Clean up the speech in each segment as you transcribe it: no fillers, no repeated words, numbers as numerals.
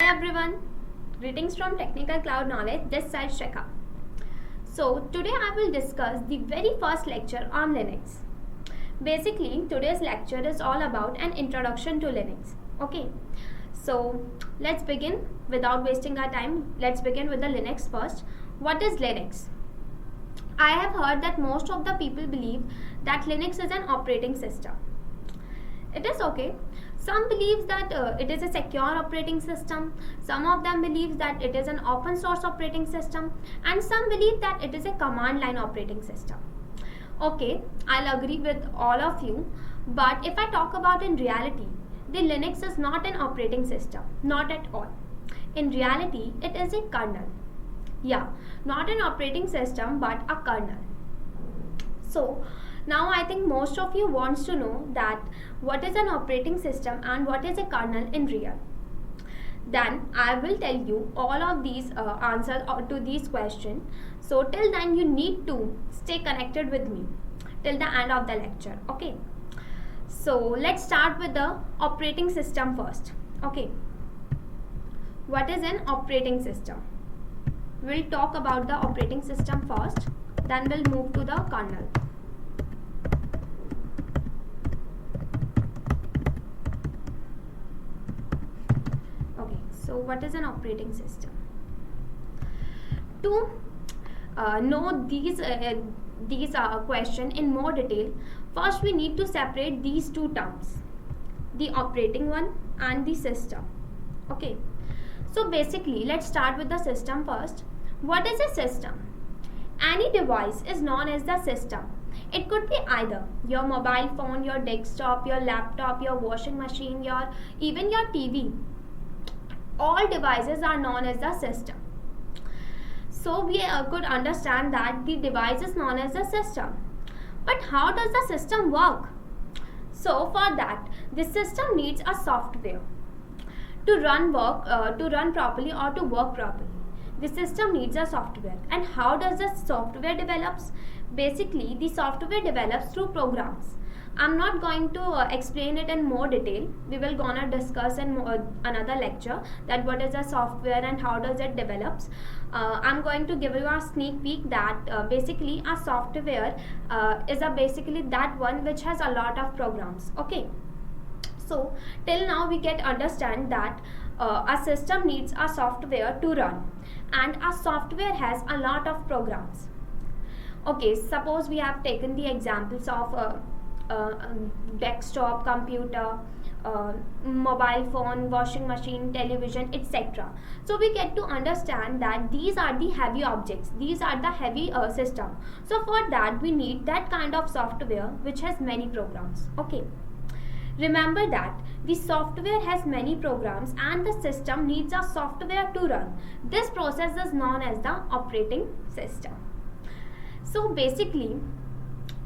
everyone, greetings from Technical Cloud Knowledge, this side Shekha. So today I will discuss the very first lecture on Linux. Basically today's lecture is all about an introduction to Linux. Okay, so let's begin without wasting our time. Let's begin with the Linux first. What is Linux? I have heard that most of the people believe that Linux is an operating system. It is okay. Some believe that it is a secure operating system. Some of them believe that it is an open source operating system, and some believe that it is a command line operating system. Okay, I'll agree with all of you, but if I talk about in reality, the Linux is not an operating system, not at all. In reality, it is a kernel. Yeah, not an operating system but a kernel. So now I think most of you wants to know that what is an operating system and what is a kernel in real. Then I will tell you all of these answers to these questions. So till then you need to stay connected with me till the end of the lecture. Okay. So let's start with the operating system first. Okay. What is an operating system? We'll talk about the operating system first, then we'll move to the kernel. Okay, so what is an operating system? To know these question in more detail, first we need to separate these two terms, the operating one and the system. Okay, so basically let's start with the system first. What is a system? Any device is known as the system. It could be either your mobile phone, your desktop, your laptop, your washing machine, even your TV. All devices are known as the system. So we could understand that the device is known as the system. But how does the system work? So for that, the system needs a software to run properly or to work properly. The system needs a software. And how does the software develops? Basically, the software develops through programs. I'm not going to explain it in more detail. We will gonna discuss in another lecture that what is a software and how does it develops. I'm going to give you a sneak peek that basically a software is basically that one which has a lot of programs. Okay. So till now we get understand that a system needs a software to run, and a software has a lot of programs. Okay, suppose we have taken the examples of desktop, computer, mobile phone, washing machine, television, etc. So we get to understand that these are the heavy objects, these are the heavy system. So for that we need that kind of software which has many programs. Okay. Remember that the software has many programs and the system needs a software to run. This process is known as the operating system. So basically,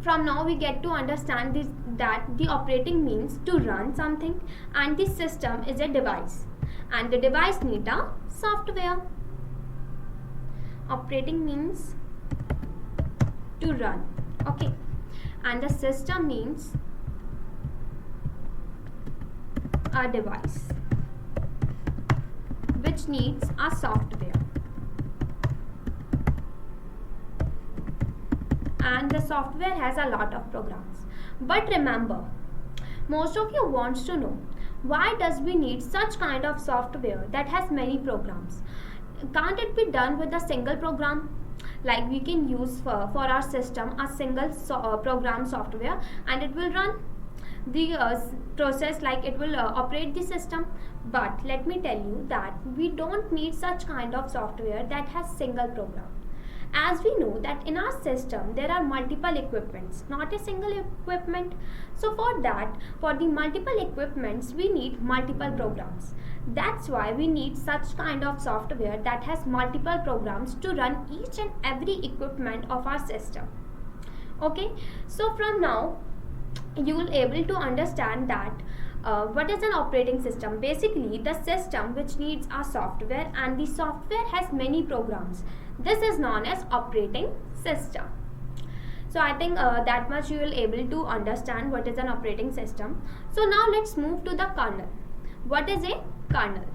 from now we get to understand that the operating means to run something and the system is a device. And the device needs a software. Operating means to run. Okay. And the system means a device which needs a software, and the software has a lot of programs. But remember, most of you wants to know why does we need such kind of software that has many programs? Can't it be done with a single program? Like we can use for our system a single program software and it will run the process, like it will operate the system. But let me tell you that we don't need such kind of software that has single program. As we know that in our system there are multiple equipments, not a single equipment. So for that, for the multiple equipments we need multiple programs. That's why we need such kind of software that has multiple programs to run each and every equipment of our system. Okay, so from now you will able to understand that what is an operating system. Basically the system which needs a software and the software has many programs. This is known as operating system. So I think that much you will able to understand what is an operating system. So now let's move to the kernel. What is a kernel?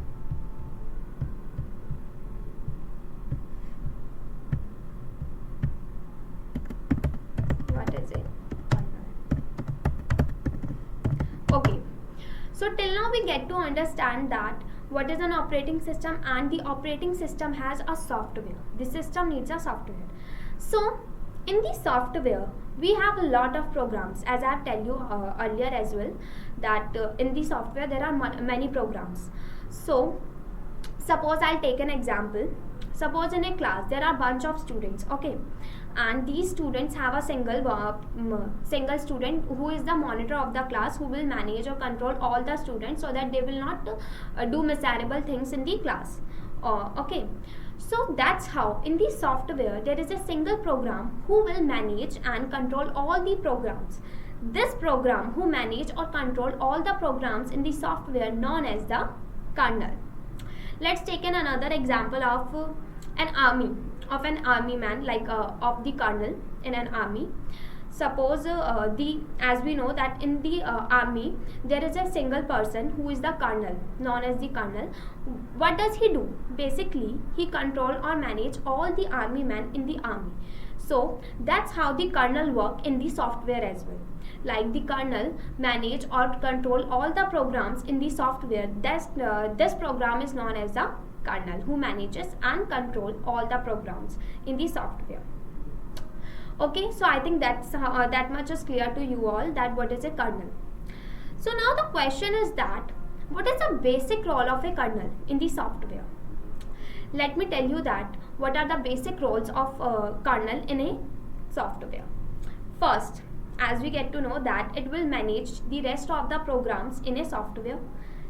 we get to understand that what is an operating system, and the operating system has a software. The system needs a software. So in the software we have a lot of programs, as I have tell you earlier as well, that in the software there are many programs. So suppose I'll take an example. Suppose in a class there are bunch of students, okay, and these students have a single student who is the monitor of the class, who will manage or control all the students so that they will not do miserable things in the class. Okay, so that's how in the software there is a single program who will manage and control all the programs. This program who manage or control all the programs in the software known as the kernel. Let's take another example of an army man, like of the kernel in an army. Suppose as we know that in the army there is a single person who is the colonel, known as the colonel. What does he do? Basically he control or manage all the army men in the army. So that's how the kernel work in the software as well. Like the kernel manage or control all the programs in the software. This program is known as the kernel, who manages and control all the programs in the software. Okay, so I think that much is clear to you all, that what is a kernel. So now the question is that what is the basic role of a kernel in the software? Let me tell you that what are the basic roles of kernel in a software. First, as we get to know that it will manage the rest of the programs in a software.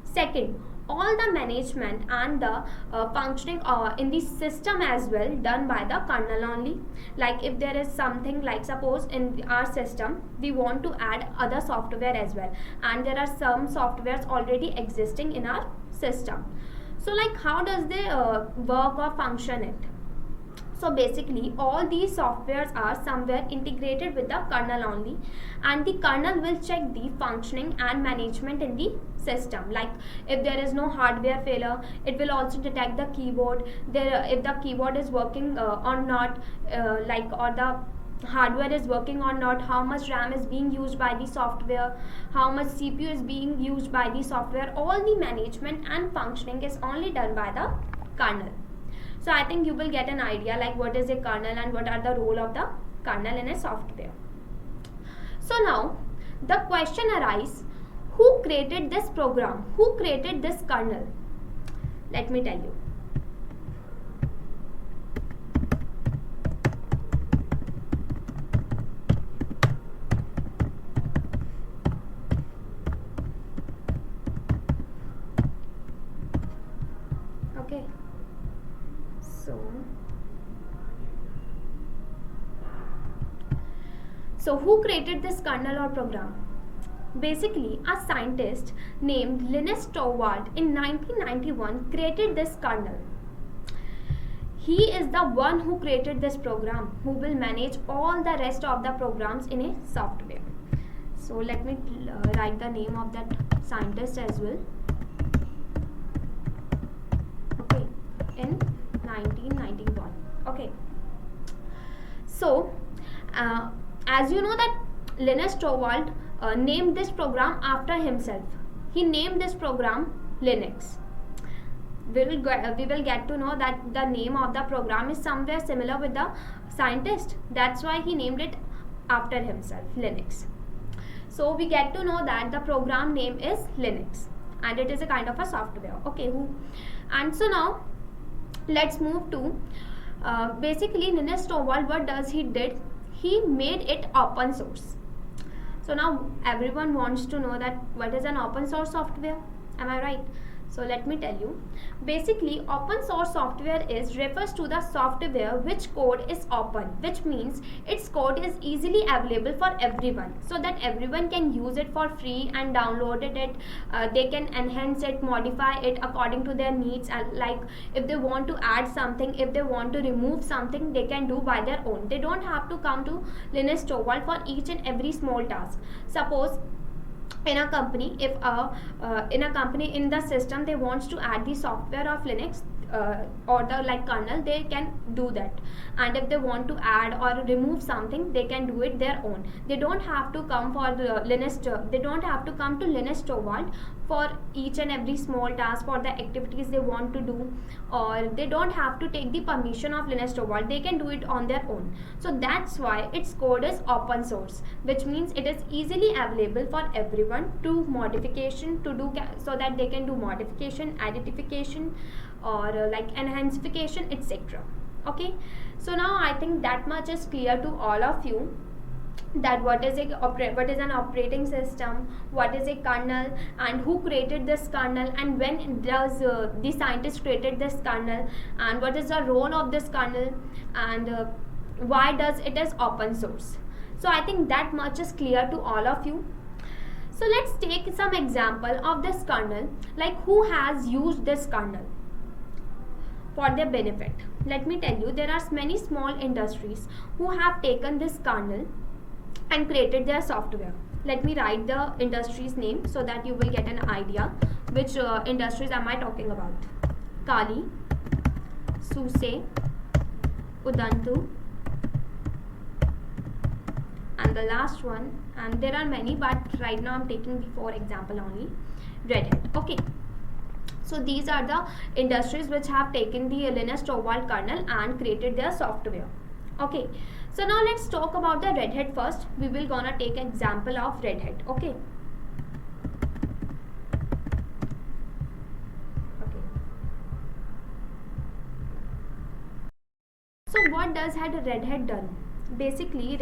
Second, all the management and the functioning in the system as well done by the kernel only. Like if there is something, like suppose in our system we want to add other software as well, and there are some softwares already existing in our system. So like how does they work or function it? So basically all these softwares are somewhere integrated with the kernel only, and the kernel will check the functioning and management in the system. Like if there is no hardware failure, it will also detect the keyboard, if the keyboard is working or not, or the hardware is working or not, how much RAM is being used by the software, how much CPU is being used by the software. All the management and functioning is only done by the kernel. So I think you will get an idea like what is a kernel and what are the role of the kernel in a software. So now the question arises, who created this program? Who created this kernel? Let me tell you. Okay. So who created this kernel or program? Basically, a scientist named Linus Torvald in 1991 created this kernel. He is the one who created this program, who will manage all the rest of the programs in a software. So let me write the name of that scientist as well. Okay, in 1991. Okay. So as you know that Linus Torvald named this program after himself. He named this program Linux. We will get to know that the name of the program is somewhere similar with the scientist. That's why he named it after himself, Linux. So we get to know that the program name is Linux and it is a kind of a software. Okay, and so now let's move to basically Linus Torvald. What does he did? He made it open source. So now everyone wants to know that what is an open source software? Am I right? So let me tell you. Basically, open source software refers to the software which code is open, which means its code is easily available for everyone, so that everyone can use it for free and download it. They can enhance it, modify it according to their needs, and like if they want to add something, if they want to remove something, they can do by their own. They don't have to come to Linus Torvald for each and every small task. Suppose in a company, if in the system they wants to add the software of Linux, or the like kernel, they can do that. And if they want to add or remove something, they can do it their own. They don't have to come for the they don't have to come to Linus Torvald for each and every small task, for the activities they want to do, or they don't have to take the permission of Linus Torvald. They can do it on their own. So that's why its code is open source, which means it is easily available for everyone to modification to do, so that they can do modification, identification, or like enhanceification, etc. Okay, so now I think that much is clear to all of you, that what is an operating system, what is a kernel, and who created this kernel, and when does the scientist created this kernel, and what is the role of this kernel, and why does it is open source. So I think that much is clear to all of you. So let's take some example of this kernel, like who has used this kernel for their benefit. Let me tell you, there are many small industries who have taken this kernel and created their software. Let me write the industry's name so that you will get an idea which industries am I talking about. Kali, Suse, Udantu, and the last one, and there are many, but right now I'm taking for example only, Red Hat. Okay, so these are the industries which have taken the Linus Torvald kernel and created their software. Okay, so now let's talk about the Red Hat first. We will gonna take an example of Red Hat. Okay. So what does Red Hat done? Basically,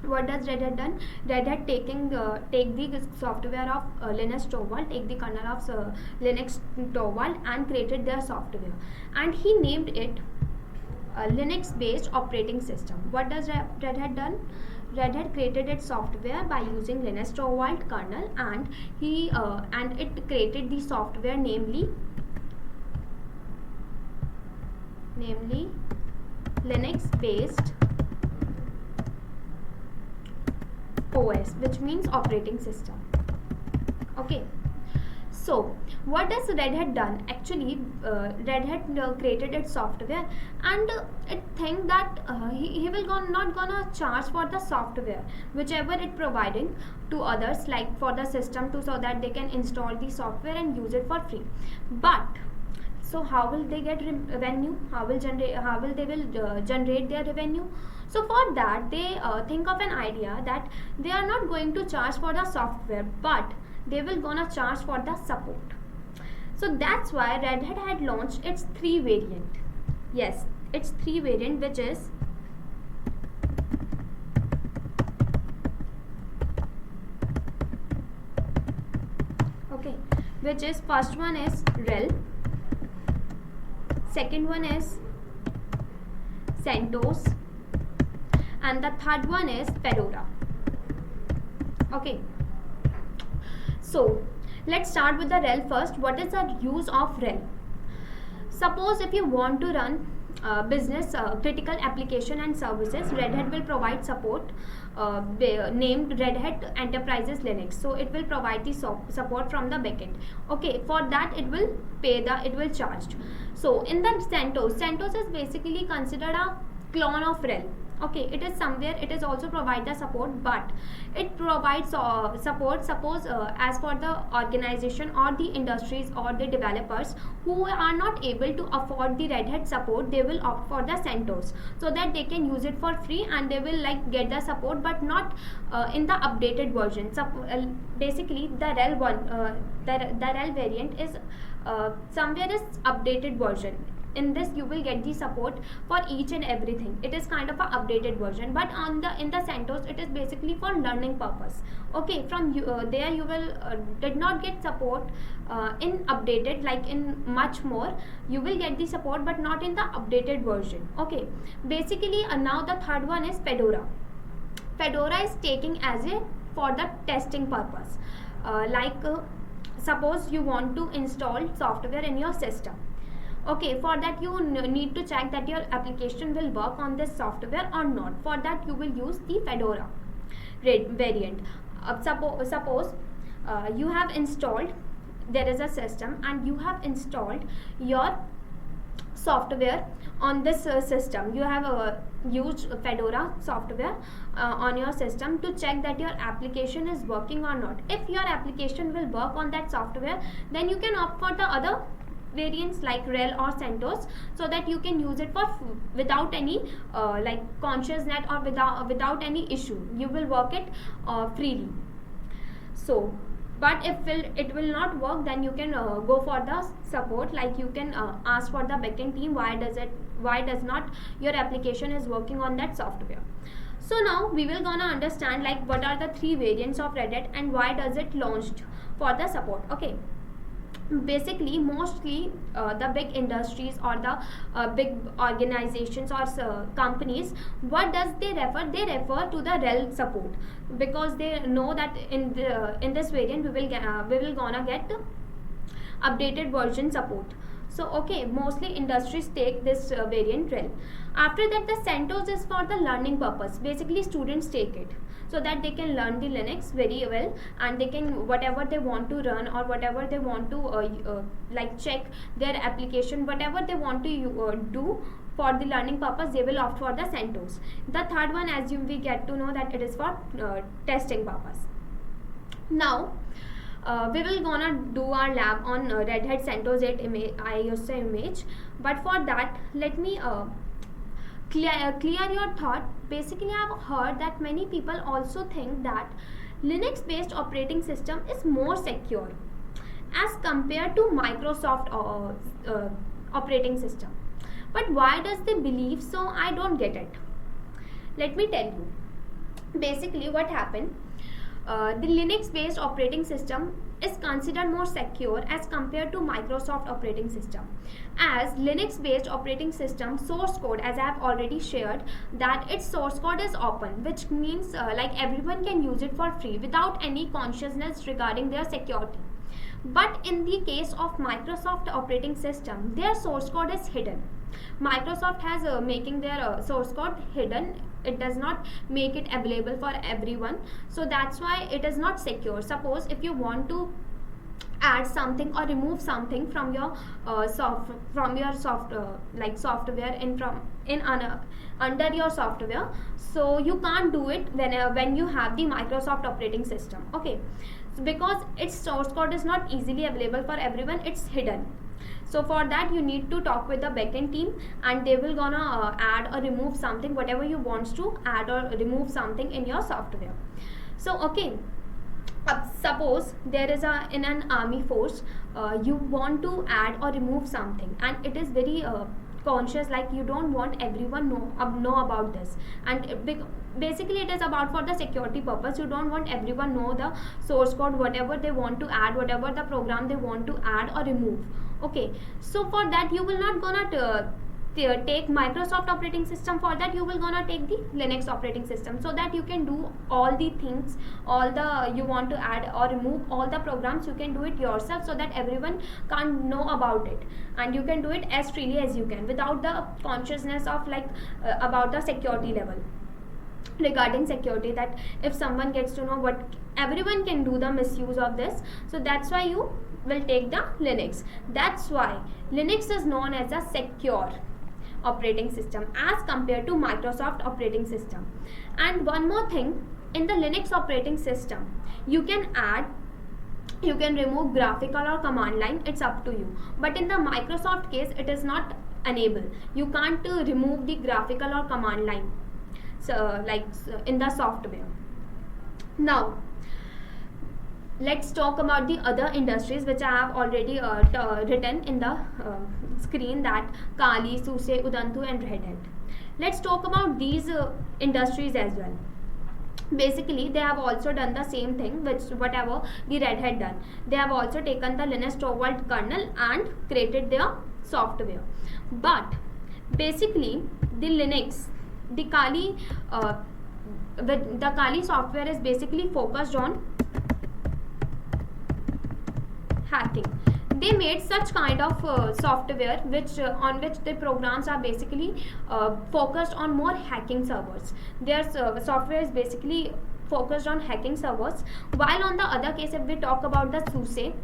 what does Red Hat done? Red Hat take the software of Linus Torvald, take the kernel of Linux Torvald, and created their software, and he named it Linux based operating system. What does Red Hat done? Red Hat created its software by using Linus Torvald kernel, and it created the software namely Linux based OS, which means operating system. Okay, so what does Red Hat done? Actually, Red Hat created its software, and it think that he will not gonna charge for the software whichever it providing to others, like for the system too, so that they can install the software and use it for free. But so how will they get revenue? How will they generate their revenue? So for that, they think of an idea that they are not going to charge for the software, but they will gonna charge for the support. So that's why Red Hat had launched its 3 variant. Yes, its 3 variant, which is first one is RHEL, second one is CentOS, and the third one is Fedora. Okay, so let's start with the RHEL first. What is the use of RHEL? Suppose if you want to run business critical application and services, Red Hat will provide support named Red Hat Enterprises Linux. So it will provide the support from the backend. Okay, for that it will charge. So in the CentOS is basically considered a clone of RHEL. Okay, it is somewhere, it is also provide the support, but it provides support. Suppose as for the organization or the industries or the developers who are not able to afford the Red Hat support, they will opt for the CentOS, so that they can use it for free and they will like get the support, but not in the updated version. Basically the RHEL one, the RHEL variant is somewhere is updated version. In this you will get the support for each and everything. It is kind of a updated version, but in the CentOS it is basically for learning purpose. Okay, from there you will did not get support in updated, like in much more you will get the support, but not in the updated version. Okay, basically now the third one is Fedora. Fedora is taking as a for the testing purpose. Suppose you want to install software in your system. Okay, for that you need to check that your application will work on this software or not. For that you will use the Fedora variant. Suppose you have installed there is a system and you have installed your software on this system. You have used Fedora software on your system to check that your application is working or not. If your application will work on that software, then you can opt for the other variants like RHEL or CentOS, so that you can use it for without any like conscious net, or without any issue. You will work it freely. So but if it will not work, then you can go for the support, like you can ask for the backend team why does not your application is working on that software. So now we will gonna understand like what are the three variants of Red Hat and why does it launched for the support. Okay, basically mostly the big industries or the big organizations or companies, what does they refer to the RHEL support, because they know that in this variant we will gonna get updated version support. So okay, mostly industries take this variant RHEL. After that, the CentOS is for the learning purpose. Basically students take it so that they can learn the Linux very well, and they can whatever they want to run or whatever they want to like check their application, whatever they want to do for the learning purpose, they will opt for the CentOS. The third one, as we get to know that it is for testing purpose. Now we will gonna do our lab on Red Hat CentOS 8 ISO image, but for that let me clear your thought. Basically, I have heard that many people also think that Linux based operating system is more secure as compared to Microsoft operating system. But why does they believe so? I don't get it. Let me tell you. Basically what happened, the Linux based operating system is considered more secure as compared to Microsoft operating system, as Linux based operating system source code, as I have already shared, that its source code is open, which means like everyone can use it for free without any consciousness regarding their security. But in the case of Microsoft operating system, their source code is hidden. Microsoft has making their source code hidden. It does not make it available for everyone, so that's why it is not secure. Suppose if you want to add something or remove something from your like software under your software, so you can't do it when you have the Microsoft operating system. Okay, so because its source code is not easily available for everyone, it's hidden. So for that you need to talk with the backend team, and they will gonna add or remove something, whatever you want to add or remove something in your software. So okay, suppose there is in an army force, you want to add or remove something, and it is very conscious, like you don't want everyone know about this, and basically it is about for the security purpose. You don't want everyone know the source code, whatever they want to add, whatever the program they want to add or remove. Okay, so for that you will not gonna take Microsoft operating system. For that you will gonna take the Linux operating system, so that you can do all the things, all the you want to add or remove, all the programs you can do it yourself, so that everyone can't know about it, and you can do it as freely as you can without the consciousness of like about the security level. Regarding security, that if someone gets to know, what everyone can do the misuse of this, so that's why you will take the Linux. That's why Linux is known as a secure operating system as compared to Microsoft operating system. And one more thing, in the Linux operating system you can add, you can remove graphical or command line, it's up to you. But in the Microsoft case, it is not enable. You can't remove the graphical or command line, so in the software. Now let's talk about the other industries which I have already written in the screen, that Kali, SUSE, Ubuntu and Red Hat. Let's talk about these industries as well. Basically they have also done the same thing which whatever the Red Hat done. They have also taken the Linux Torvald kernel and created their software. But basically the Linux, the Kali the Kali software is basically focused on hacking. They made such kind of software which on which the programs are basically focused on more hacking servers. Their software is basically focused on hacking servers. While on the other case, if we talk about the SUSE,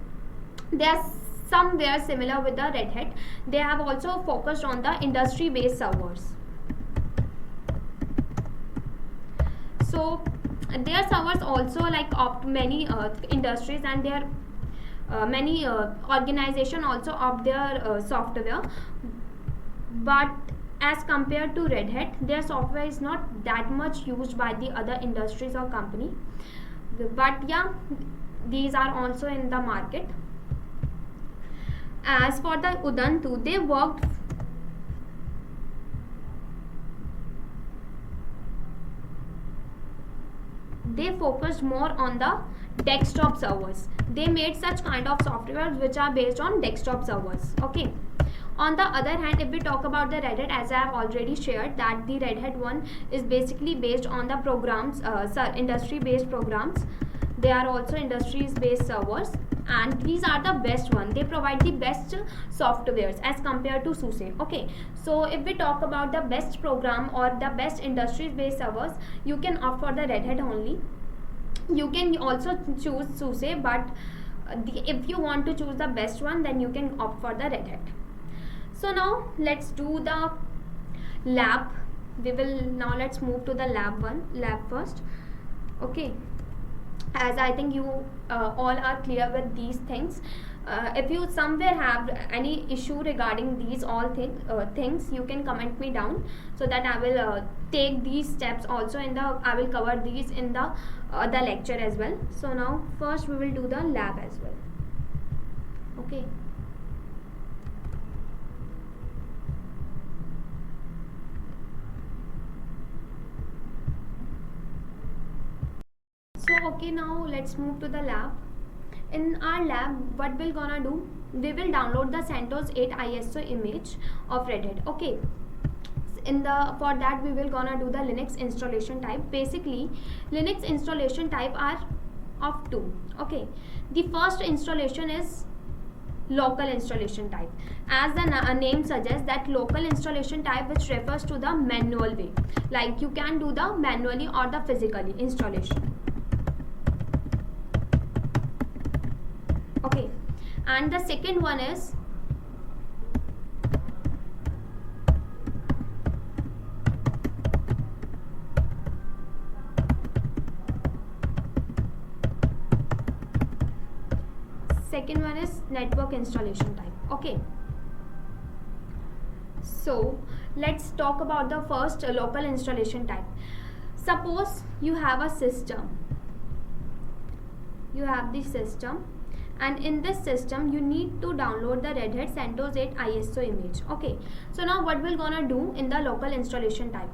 They are somewhere similar with the Red Hat. They have also focused on the industry based servers. So their servers also like opt many industries, and their many organization also opt their software. But as compared to Red Hat, their software is not that much used by the other industries or company. But yeah, these are also in the market. As for the Ubuntu, they focused more on the desktop servers. They made such kind of softwares which are based on desktop servers. Okay. On the other hand, if we talk about the Red Hat, as I have already shared, that the Red Hat one is basically based on the programs, industry based programs. They are also industries based servers, and these are the best one. They provide the best softwares as compared to SUSE. Okay, so if we talk about the best program or the best industries based servers, you can opt for the Red Hat only. You can also choose SUSE, but if you want to choose the best one, then you can opt for the Red Hat. So now let's do the lab. Let's move to the lab first. Okay, as I think you all are clear with these things. If you somewhere have any issue regarding these all things, you can comment me down, so that I will take these steps also I will cover these in the lecture as well. So now first we will do the lab as well. Okay. So okay, now let's move to the lab. In our lab, what we're gonna do, we will download the CentOS 8 ISO image of Red Hat. Okay, for that we will gonna do the Linux installation type. Basically, Linux installation type are of two. Okay, the first installation is local installation type. As the name suggests, that local installation type, which refers to the manual way, like you can do the manually or the physically installation. Okay, and the second one is network installation type. Okay, so let's talk about the first local installation type. Suppose you have a system. You have the system, and in this system you need to download the Red Hat CentOS 8 ISO image. Okay, so now what we're gonna do in the local installation type,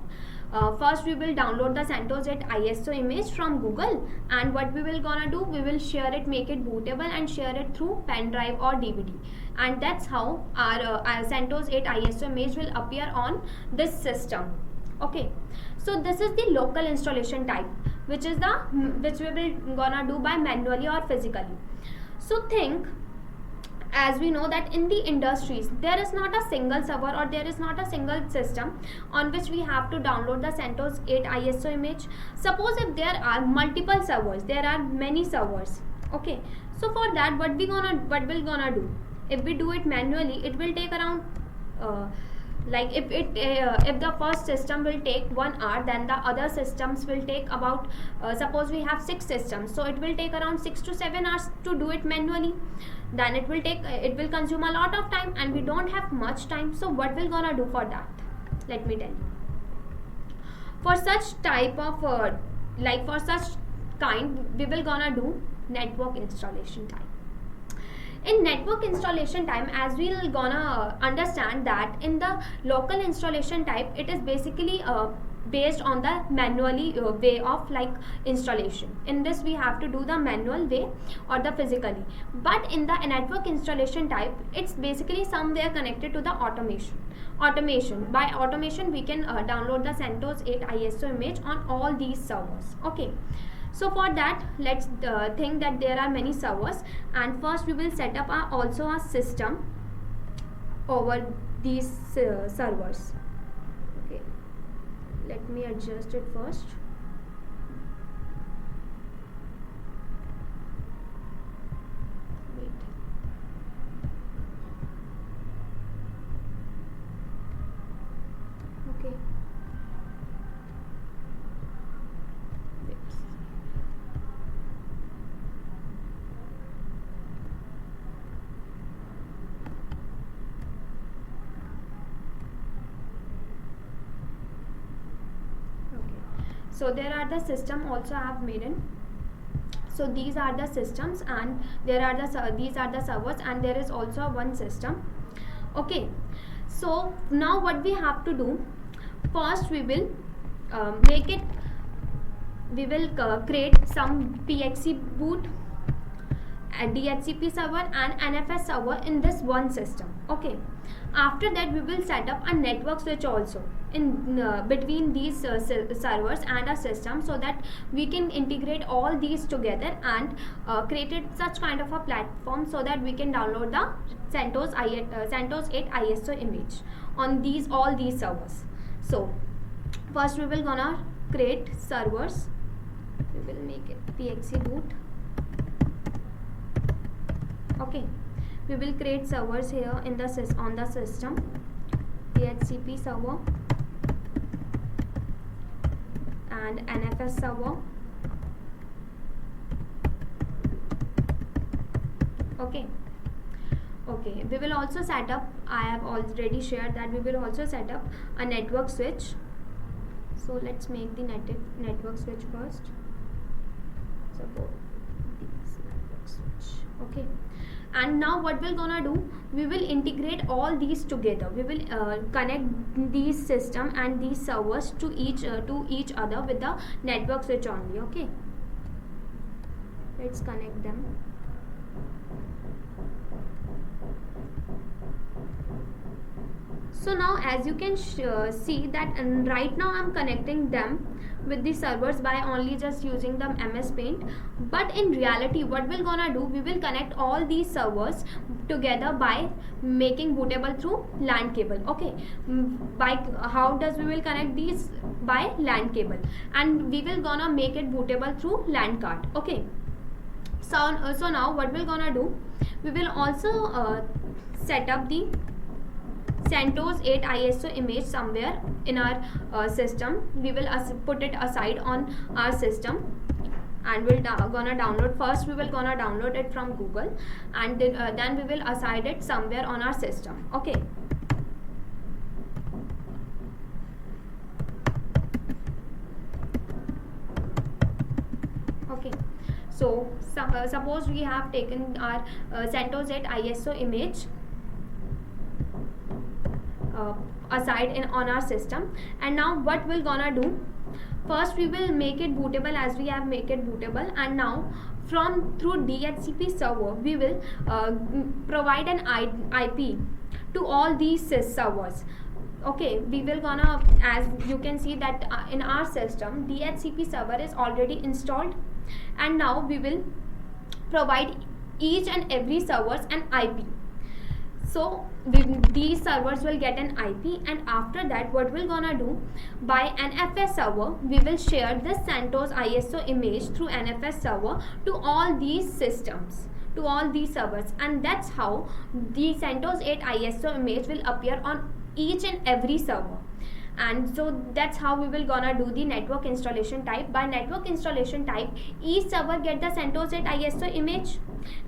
first we will download the CentOS 8 ISO image from Google, and what we will gonna do, we will share it, make it bootable, and share it through pen drive or DVD, and that's how our CentOS 8 ISO image will appear on this system. Okay, so this is the local installation type, which we will gonna do by manually or physically. So think, as we know that in the industries there is not a single server or there is not a single system on which we have to download the CentOS 8 ISO image. Suppose if there are multiple servers, there are many servers. Okay, so for that what we're gonna do, if we do it manually, it will take around like if the first system will take 1 hour, then the other systems will take about suppose we have 6 systems, so it will take around 6 to 7 hours to do it manually. Then it will consume a lot of time, and we don't have much time. So what we're gonna do for that, let me tell you. For such type of for such kind, we will gonna do network installation type. In network installation time, as we'll gonna understand that in the local installation type, it is basically based on the manually way of like installation. In this we have to do the manual way or the physically, but in the network installation type, it's basically somewhere connected to the automation. By automation we can download the CentOS 8 ISO image on all these servers. Okay, so for that, let's think that there are many servers, and first we will set up also a system over these servers. Okay, let me adjust it first. Wait. So there are the system also I have made in. So these are the systems, and there are these are the servers, and there is also one system. Okay, so now what we have to do, first we will create some PXE boot, a DHCP server and NFS server in this one system. Okay, after that we will set up a network switch also in between these servers and a system, so that we can integrate all these together and created such kind of a platform, so that we can download the CentOS 8 ISO image on all these servers. So first we will gonna create servers. We will make it PXE boot. Okay, we will create servers here in the on the system, DHCP server and NFS server. Okay, we will also set up, I have already shared that we will also set up a network switch. So let's make the network switch first. Suppose this network switch. Okay, and now what we're gonna do, we will integrate all these together. We will connect these system and these servers to each other with the network switch only. Okay, let's connect them. So now as you can see that right now I'm connecting them with the servers by only just using the MS Paint, but in reality what we're gonna do, we will connect all these servers together by making bootable through LAN cable. Okay, by how does we will connect these? By LAN cable, and we will gonna make it bootable through LAN card. Okay, so now what we're gonna do, we will also set up the CentOS 8 ISO image somewhere in our system. We will put it aside on our system, and we'll gonna download. First we will gonna download it from Google, and then we will assign it somewhere on our system. Okay, so suppose we have taken our CentOS 8 ISO image aside on our system, and now what we're gonna do, first we will make it bootable as we have make it bootable, and now through DHCP server we will provide an IP to all these servers. Okay, we will gonna, as you can see that in our system DHCP server is already installed, and now we will provide each and every servers an IP. So these servers will get an IP, and after that what we're gonna do, by NFS server we will share this CentOS ISO image through NFS server to all these systems, to all these servers, and that's how the CentOS 8 ISO image will appear on each and every server. And so that's how we will gonna do the network installation type. By network installation type, each server get the CentOS 8 ISO image,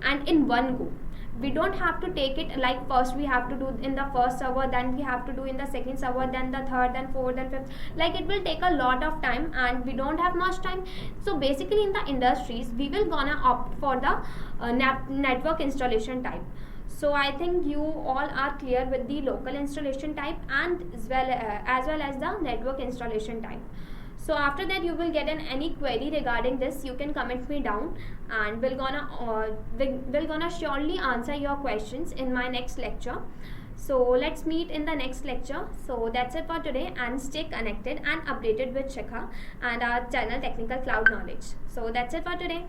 and in one go. We don't have to take it like first we have to do in the first server, then we have to do in the second server, then the third, then fourth, then fifth. Like it will take a lot of time, and we don't have much time. So basically in the industries we will gonna opt for the network installation type. So I think you all are clear with the local installation type and as well as the network installation type. So after that you will get any query regarding this, you can comment me down, and we're gonna surely answer your questions in my next lecture. So let's meet in the next lecture. So that's it for today, and stay connected and updated with Shikha and our channel Technical Cloud Knowledge. So that's it for today.